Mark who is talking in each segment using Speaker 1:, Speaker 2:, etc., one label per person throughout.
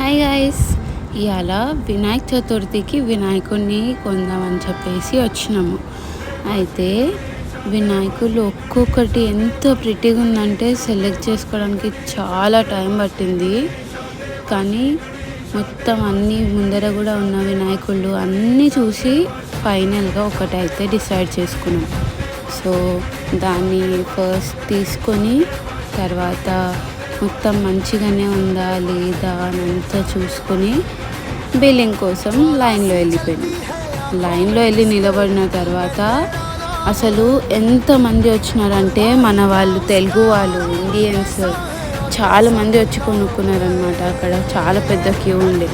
Speaker 1: Hi guys, ఇవాళ వినాయక చతుర్థికి వినాయకుడిని కొందామని చెప్పేసి వచ్చినాము. అయితే వినాయకులు ఒక్కొక్కటి ఎంత ప్రిటీగా ఉందంటే సెలెక్ట్ చేసుకోవడానికి చాలా టైం పట్టింది. కానీ మొత్తం అన్నీ ముందర కూడా ఉన్న వినాయకుళ్ళు అన్నీ చూసి ఫైనల్గా ఒకటైతే డిసైడ్ చేసుకున్నాం. సో దాన్ని ఫస్ట్ తీసుకొని తర్వాత మొత్తం మంచిగానే ఉందా లేదా అని అంతా చూసుకొని బిల్లింగ్ కోసం లైన్లో వెళ్ళిపోయినాం. లైన్లో వెళ్ళి నిలబడిన తర్వాత అసలు ఎంతమంది వచ్చినారంటే మన వాళ్ళు, తెలుగు వాళ్ళు, ఇండియన్స్ చాలామంది వచ్చి కొనుక్కున్నారనమాట. అక్కడ చాలా పెద్ద క్యూ ఉండే.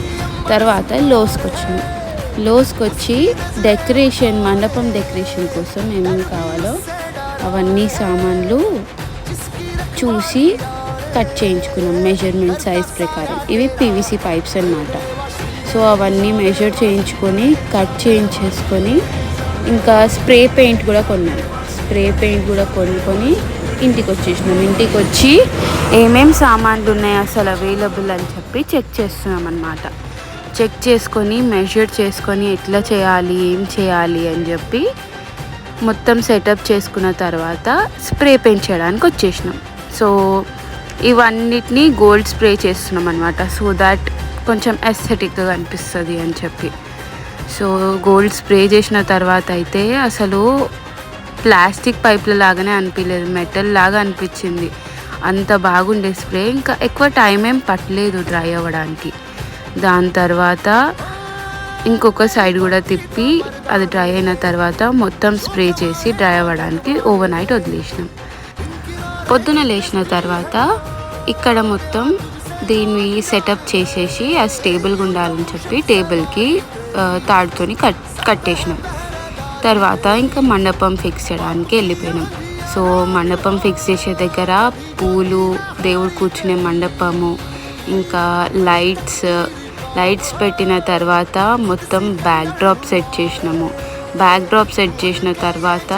Speaker 1: తర్వాత లోస్కి వచ్చి డెకరేషన్, మండపం డెకరేషన్ కోసం ఏమేమి కావాలో అవన్నీ సామాన్లు చూసి కట్ చేయించుకున్నాం మెజర్మెంట్ సైజ్ ప్రకారం. ఇవి పీవీసీ పైప్స్ అన్నమాట. సో అవన్నీ మెజర్ చేయించుకొని కట్ చేయించేసుకొని ఇంకా స్ప్రే పెయింట్ కూడా కొనుక్కొని ఇంటికి వచ్చేసినాం. ఇంటికి వచ్చి ఏమేం సామాన్లు ఉన్నాయి అసలు అవైలబుల్ అని చెప్పి చెక్ చేస్తున్నాం అన్నమాట. చెక్ చేసుకొని మెజర్ చేసుకొని ఎట్లా చేయాలి, ఏం చేయాలి అని చెప్పి మొత్తం సెటప్ చేసుకున్న తర్వాత స్ప్రే పెయింట్ చేయడానికి వచ్చేసినాం. సో ఇవన్నిటిని గోల్డ్ స్ప్రే చేస్తున్నాం అనమాట. సో దాట్ కొంచెం ఎస్థెటిక్గా అనిపిస్తుంది అని చెప్పి. సో గోల్డ్ స్ప్రే చేసిన తర్వాత అయితే అసలు ప్లాస్టిక్ పైప్ల లాగానే అనిపించలేదు, మెటల్ లాగా అనిపించింది. అంత బాగుండే స్ప్రే. ఇంకా ఎక్కువ టైం ఏం పట్టలేదు డ్రై అవ్వడానికి. దాని తర్వాత ఇంకొక సైడ్ కూడా తిప్పి అది డ్రై అయిన తర్వాత మొత్తం స్ప్రే చేసి డ్రై అవ్వడానికి ఓవర్ నైట్ వదిలేసినాం. పొద్దున లేచిన తర్వాత ఇక్కడ మొత్తం దీన్ని సెటప్ చేసేసి అది స్టేబుల్గా ఉండాలని చెప్పి టేబుల్కి తాడుతోని కట్టేసినాం. తర్వాత ఇంకా మండపం ఫిక్స్ చేయడానికి వెళ్ళిపోయినాం. సో మండపం ఫిక్స్ చేసే దగ్గర పూలు, దేవుడు కూర్చునే మండపము, ఇంకా లైట్స్ పెట్టిన తర్వాత మొత్తం బ్యాక్ డ్రాప్ సెట్ చేసినాము. బ్యాక్ డ్రాప్ సెట్ చేసిన తర్వాత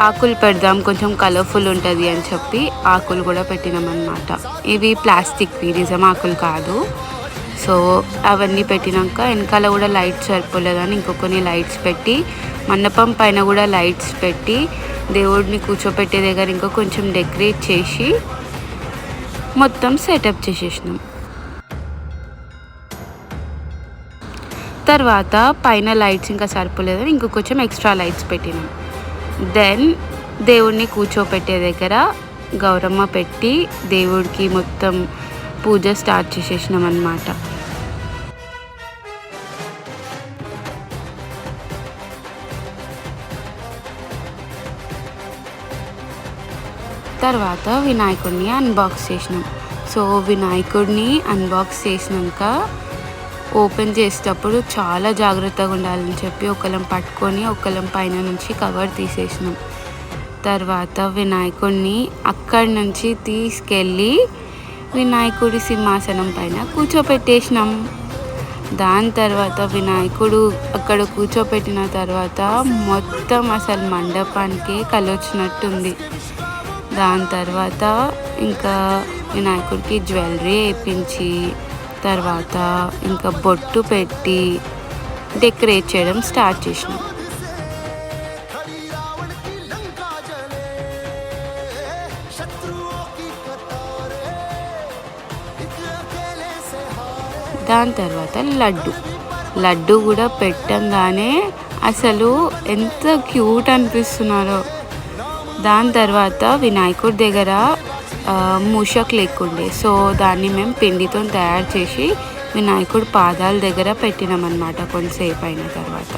Speaker 1: ఆకులు పెడదాం, కొంచెం కలర్ఫుల్ ఉంటుంది అని చెప్పి ఆకులు కూడా పెట్టినాం అన్నమాట. ఇవి ప్లాస్టిక్వి, నిజం ఆకులు కాదు. సో అవన్నీ పెట్టినాక వెనకాల కూడా లైట్స్ సరిపోలేదని ఇంకొన్ని లైట్స్ పెట్టి, మండపం పైన కూడా లైట్స్ పెట్టి, దేవుడిని కూర్చోపెట్టే దగ్గర ఇంకా కొంచెం డెకరేట్ చేసి మొత్తం సెటప్ చేసేసినాం. తర్వాత పైన లైట్స్ ఇంకా సరిపోలేదని ఇంకో కొంచెం ఎక్స్ట్రా లైట్స్ పెట్టినాం. దెన్ దేవుడిని కూర్చోపెట్టే దగ్గర గౌరమ్మ పెట్టి దేవుడికి మొత్తం పూజ స్టార్ట్ చేసేసినాం అన్నమాట. తర్వాత వినాయకుడిని అన్బాక్స్ చేసినాం. సో వినాయకుడిని అన్బాక్స్ చేసినాక ఓపెన్ చేసేటప్పుడు చాలా జాగ్రత్తగా ఉండాలని చెప్పి ఒకళ్ళం పట్టుకొని ఒకళ్ళం పైన నుంచి కవర్ తీసేసినాం. తర్వాత వినాయకుడిని అక్కడి నుంచి తీసుకెళ్ళి వినాయకుడి సింహాసనం పైన కూర్చోపెట్టేసినాం. దాని తర్వాత వినాయకుడు అక్కడ కూర్చోపెట్టిన తర్వాత మొత్తం అసలు మండపానికి కలొచ్చినట్టుంది. దాని తర్వాత ఇంకా వినాయకుడికి జ్యువెలరీ వేయించి తర్వాత ఇంకా బొట్టు పెట్టి డెకరేట్ చేయడం స్టార్ట్ చేసినాం. దాని తర్వాత లడ్డు కూడా పెట్టంగానే అసలు ఎంత క్యూట్ అనిపిస్తున్నారో. దాని తర్వాత వినాయకుడి దగ్గర మూషక్ లేకుండే. సో దాన్ని మేము పిండితో తయారు చేసి వినాయకుడి పాదాల దగ్గర పెట్టినామన్నమాట. కొంతసేపు అయిన తర్వాత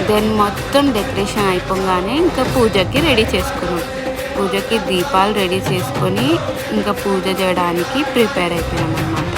Speaker 1: దెన్ మొత్తం డెకరేషన్ అయిపోగానే ఇంకా పూజకి రెడీ చేసుకున్నాం. పూజకి దీపాలు రెడీ చేసుకొని ఇంకా పూజ చేయడానికి ప్రిపేర్ అయిపోయాం అన్నమాట.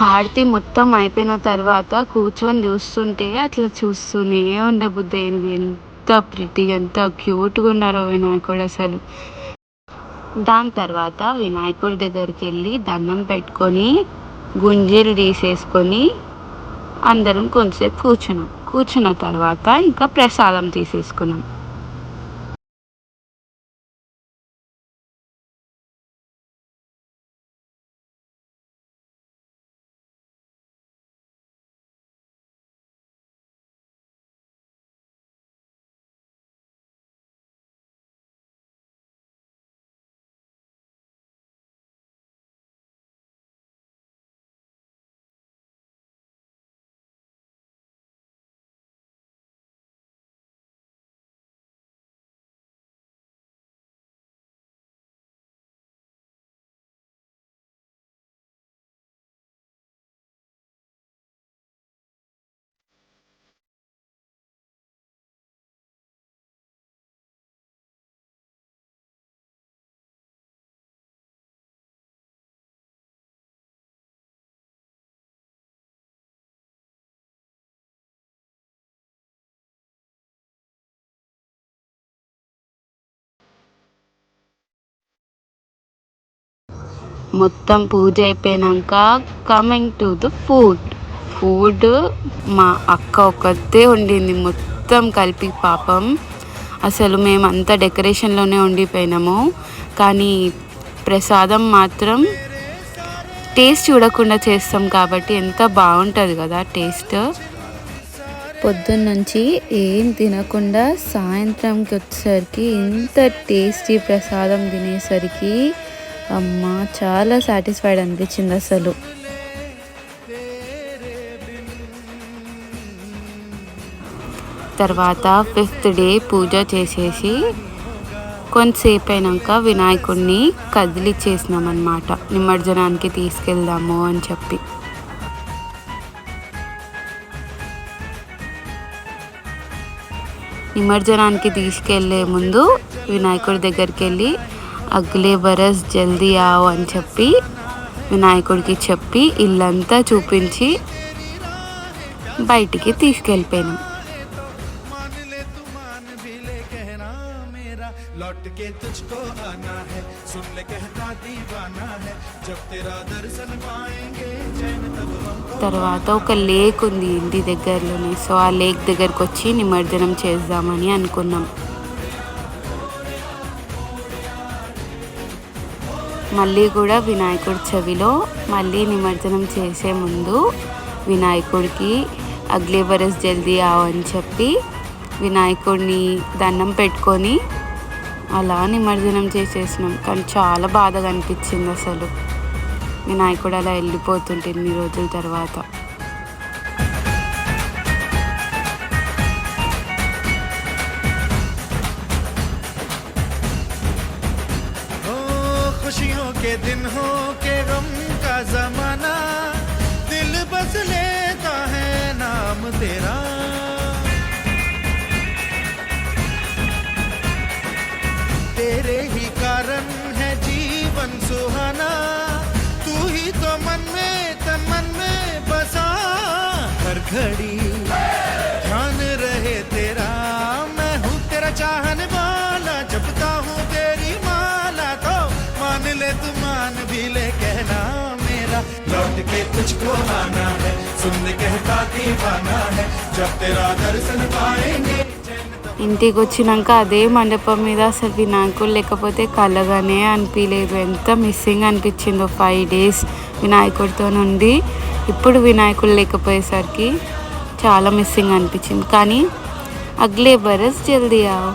Speaker 1: హారతి మొత్తం అయిపోయిన తర్వాత కూర్చొని చూస్తుంటే అట్లా చూస్తూనే ఉండబుద్ధి అయింది. ఎంత ప్రిటీ, ఎంత క్యూట్గా ఉన్నారో వినాయకుడు అసలు. దాని తర్వాత వినాయకుడి దగ్గరికి వెళ్ళి దండం పెట్టుకొని గుంజీలు తీసేసుకొని అందరం కొంచెంసేపు కూర్చున్న తర్వాత ఇంకా ప్రసాదం తీసేసుకున్నాం. మొత్తం పూజ అయిపోయాక కమింగ్ టు ద ఫుడ్ మా అక్క ఒక్కతే వండింది మొత్తం కలిపి. పాపం అసలు మేమంతా డెకరేషన్లోనే ఉండిపోయినాము, కానీ ప్రసాదం మాత్రం టేస్ట్ చూడకుండా చేస్తాం కాబట్టి ఎంత బాగుంటుంది కదా టేస్ట్. పొద్దున్నుంచి ఏం తినకుండా సాయంత్రంకి వచ్చేసరికి ఇంత టేస్టీ ప్రసాదం తినేసరికి అమ్మ చాలా సాటిస్ఫైడ్ అనిపించింది అసలు. తర్వాత 5th డే పూజ చేసేసి కొంతసేపు అయినాక వినాయకుడిని కదిలిచ్చేసినాం అన్నమాట, నిమజ్జనానికి తీసుకెళ్దాము అని చెప్పి. నిమజ్జనానికి తీసుకెళ్లే ముందు వినాయకుడి దగ్గరికి వెళ్ళి అగ్లే బరస్ జల్దీ ఆవ్ అని చెప్పి వినాయకుడికి చెప్పి ఇల్లంతా చూపించి బయటికి తీసుకెళ్ళిపోయాను. తర్వాత ఒక లేక్ ఉంది ఇంటి దగ్గరలోనే, సో ఆ లేక్ దగ్గరకు వచ్చి నిమజ్జనం చేద్దామని అనుకున్నాం. మళ్ళీ కూడా వినాయకుడి చెవిలో మళ్ళీ నిమజ్జనం చేసే ముందు వినాయకుడికి అగ్లే బరస్ జల్దీ ఆవ్ అని చెప్పి వినాయకుడిని దండం పెట్టుకొని అలా నిమజ్జనం చేసేసినాం. కానీ చాలా బాధగా అనిపించింది అసలు, వినాయకుడు అలా వెళ్ళిపోతుంటే ఇన్ని రోజుల తర్వాత.
Speaker 2: खुशियों के दिन हो के गम का जमाना, दिल बस लेता है नाम तेरा। तेरे ही कारण है जीवन सुहाना, तू ही तो मन में तन मन में बसा, हर घड़ी ध्यान रहे तेरा। मैं हूँ तेरा चाहने वाला, जपता हूँ तेरी माला, तो मान ले तू मान भी ले कहना मेरा। लौट के तुझको आना है, सुन कहता दीवाना है, जब तेरा दर्शन पाएंगे।
Speaker 1: ఇంటికి వచ్చినాక అదే మండపం మీద అసలు వినాయకుడు లేకపోతే కలగానే అనిపించలేదు. ఎంత మిస్సింగ్ అనిపించిందో 5 days వినాయకుడితో నుండి. ఇప్పుడు వినాయకుడు లేకపోయేసరికి చాలా మిస్సింగ్ అనిపించింది. కానీ అగ్లే బరస్ జల్దీ ఆవ్.